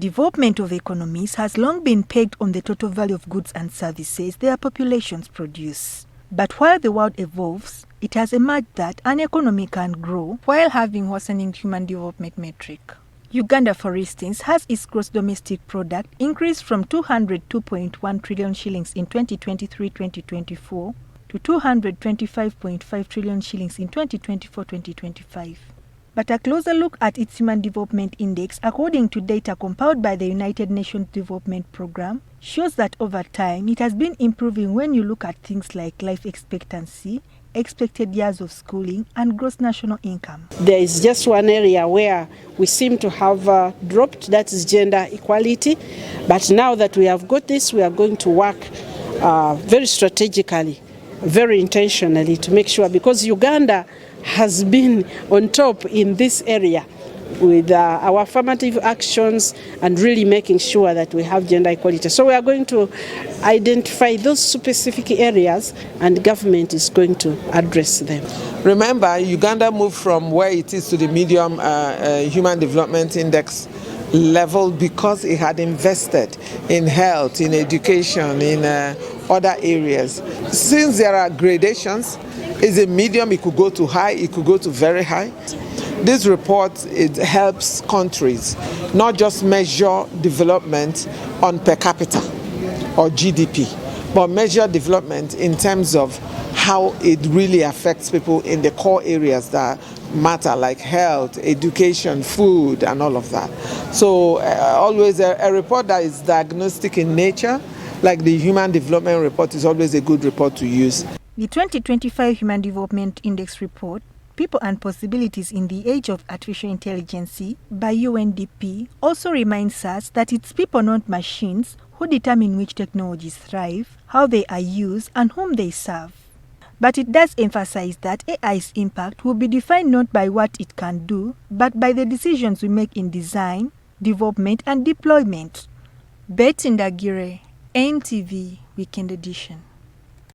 Development of economies has long been pegged on the total value of goods and services their populations produce. But while the world evolves, it has emerged that an economy can grow while having worsening human development metric. Uganda, for instance, has its gross domestic product increased from 202.1 trillion shillings in 2023-2024 to 225.5 trillion shillings in 2024-2025. But a closer look at its Human Development Index, according to data compiled by the United Nations Development Programme, shows that over time it has been improving when you look at things like life expectancy, expected years of schooling, and gross national income. There is just one area where we seem to have dropped, that is gender equality. But now that we have got this, we are going to work very strategically, very intentionally to make sure, because Uganda has been on top in this area with our affirmative actions and really making sure that we have gender equality. So we are going to identify those specific areas and government is going to address them. Remember, Uganda moved from where it is to the medium Human Development Index level because it had invested in health, in education, in other areas. Since there are gradations, it's a medium, it could go to high, it could go to very high. This report, it helps countries not just measure development on per capita or GDP, but measure development in terms of how it really affects people in the core areas that matter, like health, education, food, and all of that. So always a report that is diagnostic in nature, like the Human Development Report, is always a good report to use. The 2025 Human Development Index report, People and Possibilities in the Age of Artificial Intelligence by UNDP, also reminds us that it's people, not machines, who determine which technologies thrive, how they are used, and whom they serve. But it does emphasize that AI's impact will be defined not by what it can do, but by the decisions we make in design, development, and deployment. Ndagire, NTV Weekend Edition.